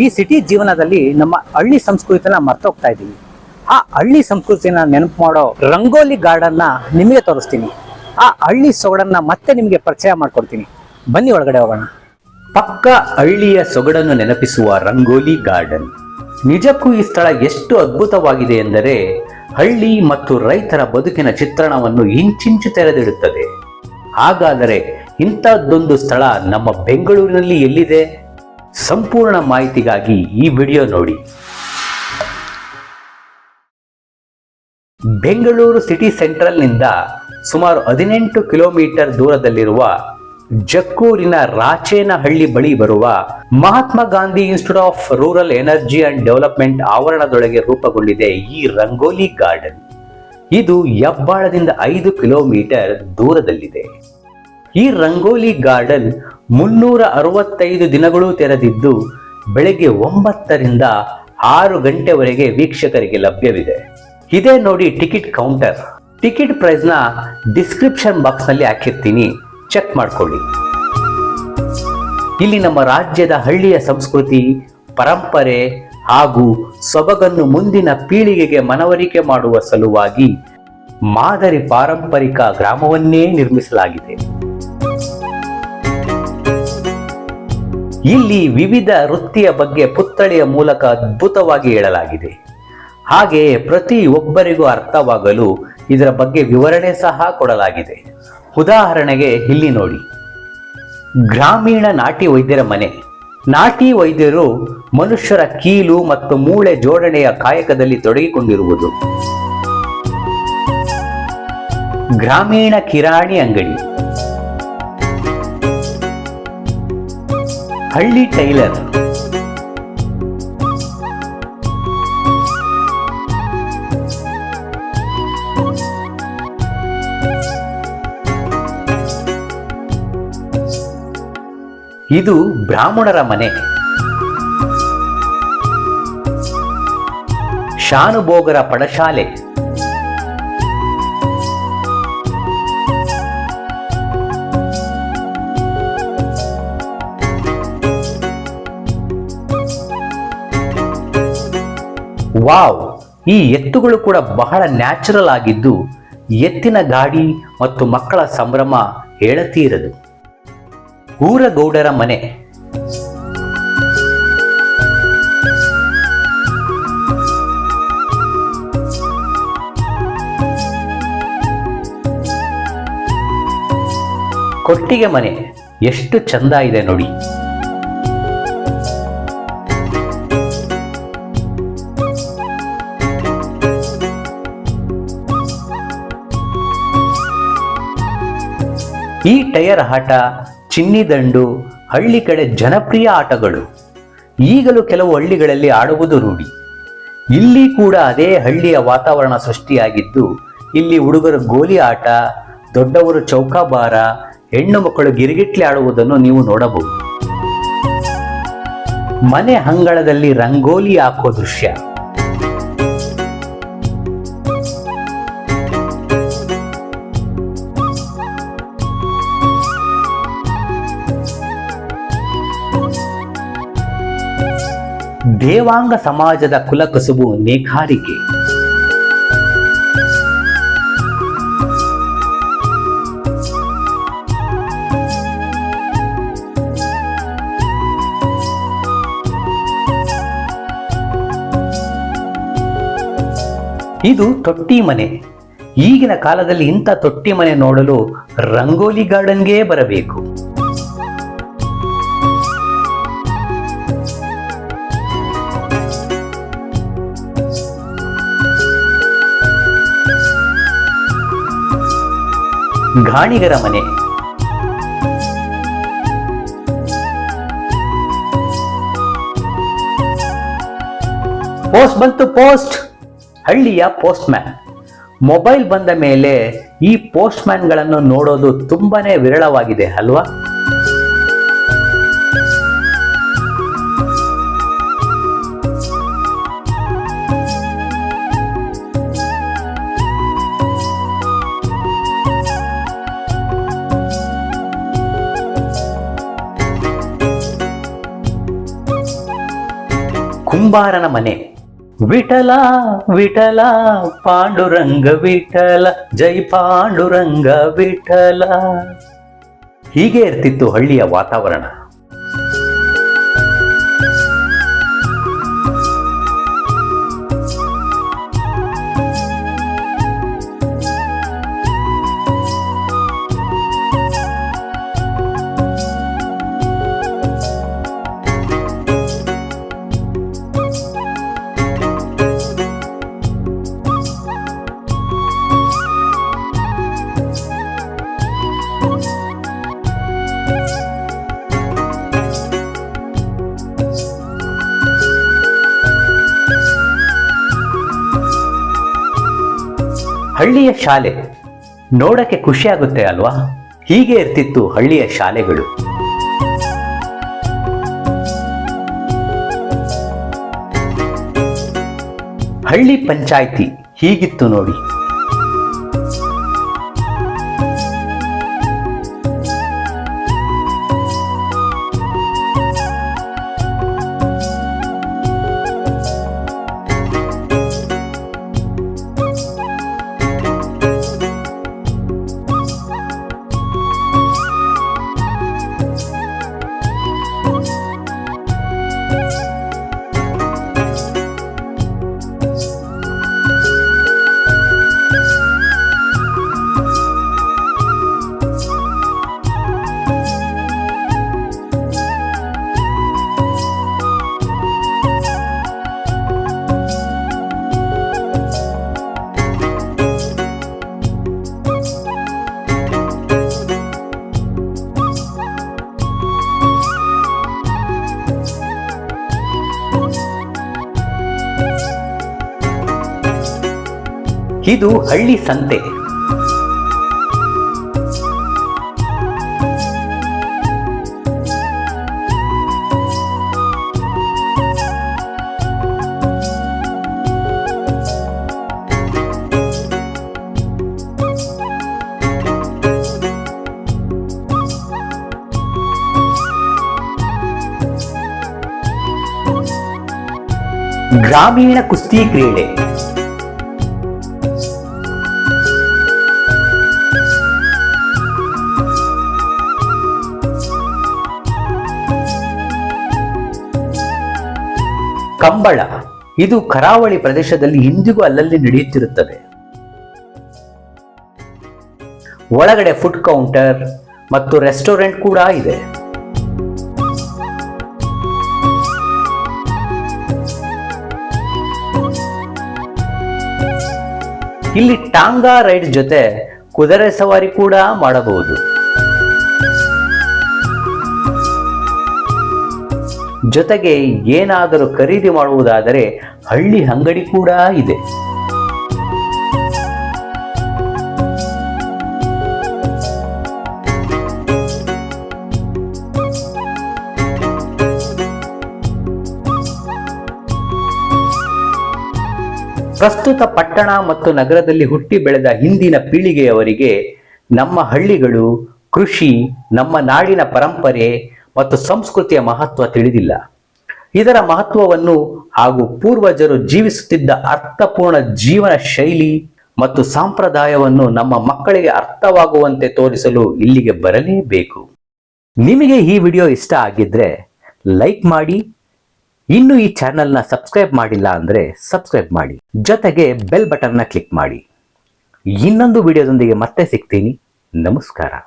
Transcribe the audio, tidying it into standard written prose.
ಈ ಸಿಟಿ ಜೀವನದಲ್ಲಿ ನಮ್ಮ ಹಳ್ಳಿ ಸಂಸ್ಕೃತಿನ ಮರ್ತೋಗ್ತಾ ಇದ್ದೀವಿ. ಆ ಹಳ್ಳಿ ಸಂಸ್ಕೃತಿನ ನೆನಪು ಮಾಡೋ ರಂಗೋಲಿ ಗಾರ್ಡನ್ನ ನಿಮಗೆ ತೋರಿಸ್ತೀನಿ. ಆ ಹಳ್ಳಿ ಸೊಗಡನ್ನ ಮತ್ತೆ ನಿಮಗೆ ಪರಿಚಯ ಮಾಡ್ಕೊಡ್ತೀನಿ. ಬನ್ನಿ ಒಳಗಡೆ ಹೋಗೋಣ. ಪಕ್ಕ ಹಳ್ಳಿಯ ಸೊಗಡನ್ನು ನೆನಪಿಸುವ ರಂಗೋಲಿ ಗಾರ್ಡನ್. ನಿಜಕ್ಕೂ ಈ ಸ್ಥಳ ಎಷ್ಟು ಅದ್ಭುತವಾಗಿದೆ ಎಂದರೆ ಹಳ್ಳಿ ಮತ್ತು ರೈತರ ಬದುಕಿನ ಚಿತ್ರಣವನ್ನು ಇಂಚಿಂಚು ತೆರೆದಿಡುತ್ತದೆ. ಹಾಗಾದರೆ ಇಂಥದ್ದೊಂದು ಸ್ಥಳ ನಮ್ಮ ಬೆಂಗಳೂರಿನಲ್ಲಿ ಎಲ್ಲಿದೆ? ಸಂಪೂರ್ಣ ಮಾಹಿತಿಗಾಗಿ ಈ ವಿಡಿಯೋ ನೋಡಿ. ಬೆಂಗಳೂರು ಸಿಟಿ ಸೆಂಟ್ರಲ್ನಿಂದ ಸುಮಾರು 18 ಕಿಲೋಮೀಟರ್ ದೂರದಲ್ಲಿರುವ ಜಕ್ಕೂರಿನ ರಾಚೇನಹಳ್ಳಿ ಬಳಿ ಬರುವ Mahatma Gandhi institute of rural energy and development ಆವರಣದೊಳಗೆ ರೂಪುಗೊಂಡಿದೆ ಈ ರಂಗೋಲಿ ಗಾರ್ಡನ್. ಇದು ಹೆಬ್ಬಾಳದಿಂದ 5 ಕಿಲೋಮೀಟರ್ ದೂರದಲ್ಲಿದೆ. ಈ ರಂಗೋಲಿ ಗಾರ್ಡನ್ 365 ದಿನಗಳೂ ತೆರೆದಿದ್ದು ಬೆಳಗ್ಗೆ 9 ರಿಂದ 6 ಗಂಟೆವರೆಗೆ ವೀಕ್ಷಕರಿಗೆ ಲಭ್ಯವಿದೆ. ಇದೇ ನೋಡಿ ಟಿಕೆಟ್ ಕೌಂಟರ್. ಟಿಕೆಟ್ ಪ್ರೈಸ್ನ ಡಿಸ್ಕ್ರಿಪ್ಷನ್ ಬಾಕ್ಸ್ ನಲ್ಲಿ ಹಾಕಿರ್ತೀನಿ, ಚೆಕ್ ಮಾಡ್ಕೊಳ್ಳಿ. ಇಲ್ಲಿ ನಮ್ಮ ರಾಜ್ಯದ ಹಳ್ಳಿಯ ಸಂಸ್ಕೃತಿ, ಪರಂಪರೆ ಹಾಗೂ ಸೊಬಗನ್ನು ಮುಂದಿನ ಪೀಳಿಗೆಗೆ ಮನವರಿಕೆ ಮಾಡುವ ಸಲುವಾಗಿ ಮಾದರಿ ಪಾರಂಪರಿಕ ಗ್ರಾಮವನ್ನೇ ನಿರ್ಮಿಸಲಾಗಿದೆ. ಇಲ್ಲಿ ವಿವಿಧ ವೃತ್ತಿಯ ಬಗ್ಗೆ ಪುತ್ಥಳಿಯ ಮೂಲಕ ಅದ್ಭುತವಾಗಿ ಹೇಳಲಾಗಿದೆ. ಹಾಗೆಯೇ ಪ್ರತಿಯೊಬ್ಬರಿಗೂ ಅರ್ಥವಾಗಲು ಇದರ ಬಗ್ಗೆ ವಿವರಣೆ ಸಹ ಕೊಡಲಾಗಿದೆ. ಉದಾಹರಣೆಗೆ ಇಲ್ಲಿ ನೋಡಿ, ಗ್ರಾಮೀಣ ನಾಟಿ ವೈದ್ಯರ ಮನೆ. ನಾಟಿ ವೈದ್ಯರು ಮನುಷ್ಯರ ಕೀಲು ಮತ್ತು ಮೂಳೆ ಜೋಡಣೆಯ ಕಾಯಕದಲ್ಲಿ ತೊಡಗಿಕೊಂಡಿರುವುದು. ಗ್ರಾಮೀಣ ಕಿರಾಣಿ ಅಂಗಡಿ. ಹಳ್ಳಿ ಟೈಲರ್. ಇದು ಬ್ರಾಹ್ಮಣರ ಮನೆ. ಶಾನುಭೋಗರ ಪಡಶಾಲೆ. ವಾವ್! ಈ ಎತ್ತುಗಳು ಕೂಡ ಬಹಳ ನ್ಯಾಚುರಲ್ ಆಗಿದ್ದು ಎತ್ತಿನ ಗಾಡಿ ಮತ್ತು ಮಕ್ಕಳ ಸಂಭ್ರಮ ಹೇಳತೀರದು. ಊರಗೌಡರ ಮನೆ. ಕೊಟ್ಟಿಗೆ ಮನೆ ಎಷ್ಟು ಚಂದ ಇದೆ ನೋಡಿ. ಈ ಟೈರ್ ಆಟ, ಚಿನ್ನಿದಂಡು ಹಳ್ಳಿ ಕಡೆ ಜನಪ್ರಿಯ ಆಟಗಳು. ಈಗಲೂ ಕೆಲವು ಹಳ್ಳಿಗಳಲ್ಲಿ ಆಡುವುದು ರೂಢಿ. ಇಲ್ಲಿ ಕೂಡ ಅದೇ ಹಳ್ಳಿಯ ವಾತಾವರಣ ಸೃಷ್ಟಿಯಾಗಿದ್ದು ಇಲ್ಲಿ ಹುಡುಗರು ಗೋಲಿ ಆಟ, ದೊಡ್ಡವರು ಚೌಕಾಬಾರ, ಹೆಣ್ಣು ಮಕ್ಕಳು ಗಿರಿಗಿಟ್ಲೆ ಆಡುವುದನ್ನು ನೀವು ನೋಡಬಹುದು. ಮನೆ ಅಂಗಳದಲ್ಲಿ ರಂಗೋಲಿ ಹಾಕೋ ದೃಶ್ಯ. ದೇವಾಂಗ ಸಮಾಜದ ಕುಲಕಸುಬು ನೇಕಾರಿಕೆ. ಇದು ತೊಟ್ಟಿ ಮನೆ. ಈಗಿನ ಕಾಲದಲ್ಲಿ ಇಂಥ ತೊಟ್ಟಿ ಮನೆ ನೋಡಲು ರಂಗೋಲಿ ಗಾರ್ಡನ್ಗೆ ಬರಬೇಕು. ಗಾಣಿಗರ ಮನೆ. ಪೋಸ್ಟ್ ಬಂತು, ಪೋಸ್ಟ್. ಹಳ್ಳಿಯ ಪೋಸ್ಟ್ ಮ್ಯಾನ್. ಮೊಬೈಲ್ ಬಂದ ಮೇಲೆ ಈ ಪೋಸ್ಟ್ ಮ್ಯಾನ್ಗಳನ್ನು ನೋಡೋದು ತುಂಬಾನೇ ವಿರಳವಾಗಿದೆ ಅಲ್ವಾ? ಕುಂಬಾರನ ಮನೆ. ವಿಠಲ ವಿಠಲ ಪಾಂಡುರಂಗ ವಿಠಲ, ಜೈ ಪಾಂಡುರಂಗ ವಿಠಲ. ಹೀಗೆ ಇರ್ತಿತ್ತು ಹಳ್ಳಿಯ ವಾತಾವರಣ. ಹಳ್ಳಿಯ ಶಾಲೆ ನೋಡಕ್ಕೆ ಖುಷಿಯಾಗುತ್ತೆ ಅಲ್ವಾ? ಹೀಗೆ ಇರ್ತಿತ್ತು ಹಳ್ಳಿಯ ಶಾಲೆಗಳು. ಹಳ್ಳಿ ಪಂಚಾಯಿತಿ ಹೀಗಿತ್ತು ನೋಡಿ. ಇದು ಹಳ್ಳಿ ಸಂತೆ. ಗ್ರಾಮೀಣ ಕುಸ್ತಿ ಕ್ರೀಡೆ. ಕಂಬಳ ಇದು ಕರಾವಳಿ ಪ್ರದೇಶದಲ್ಲಿ ಇಂದಿಗೂ ಅಲ್ಲಲ್ಲಿ ನಡೆಯುತ್ತಿರುತ್ತದೆ. ಒಳಗಡೆ ಫುಡ್ ಕೌಂಟರ್ ಮತ್ತು ರೆಸ್ಟೋರೆಂಟ್ ಕೂಡ ಇದೆ. ಇಲ್ಲಿ ಟಾಂಗಾ ರೈಡ್ ಜೊತೆ ಕುದುರೆ ಸವಾರಿ ಕೂಡ ಮಾಡಬಹುದು. ಜೊತೆಗೆ ಏನಾದರೂ ಖರೀದಿ ಮಾಡುವುದಾದರೆ ಹಳ್ಳಿ ಅಂಗಡಿ ಕೂಡ ಇದೆ. ಪ್ರಸ್ತುತ ಪಟ್ಟಣ ಮತ್ತು ನಗರದಲ್ಲಿ ಹುಟ್ಟಿ ಬೆಳೆದ ಹಿಂದಿನ ಪೀಳಿಗೆಯವರಿಗೆ ನಮ್ಮ ಹಳ್ಳಿಗಳು, ಕೃಷಿ, ನಮ್ಮ ನಾಡಿನ ಪರಂಪರೆ ಮತ್ತು ಸಂಸ್ಕೃತಿಯ ಮಹತ್ವ ತಿಳಿದಿಲ್ಲ. ಇದರ ಮಹತ್ವವನ್ನು ಹಾಗೂ ಪೂರ್ವಜರು ಜೀವಿಸುತ್ತಿದ್ದ ಅರ್ಥಪೂರ್ಣ ಜೀವನ ಶೈಲಿ ಮತ್ತು ಸಂಪ್ರದಾಯವನ್ನು ನಮ್ಮ ಮಕ್ಕಳಿಗೆ ಅರ್ಥವಾಗುವಂತೆ ತೋರಿಸಲು ಇಲ್ಲಿಗೆ ಬರಲೇಬೇಕು. ನಿಮಗೆ ಈ ವಿಡಿಯೋ ಇಷ್ಟ ಆಗಿದ್ರೆ ಲೈಕ್ ಮಾಡಿ. ಇನ್ನು ಈ ಚಾನೆಲ್ನ ಸಬ್ಸ್ಕ್ರೈಬ್ ಮಾಡಿಲ್ಲ ಅಂದ್ರೆ ಸಬ್ಸ್ಕ್ರೈಬ್ ಮಾಡಿ. ಜೊತೆಗೆ ಬೆಲ್ ಬಟನ್ನ ಕ್ಲಿಕ್ ಮಾಡಿ. ಇನ್ನೊಂದು ವಿಡಿಯೋದೊಂದಿಗೆ ಮತ್ತೆ ಸಿಗ್ತೀನಿ. ನಮಸ್ಕಾರ.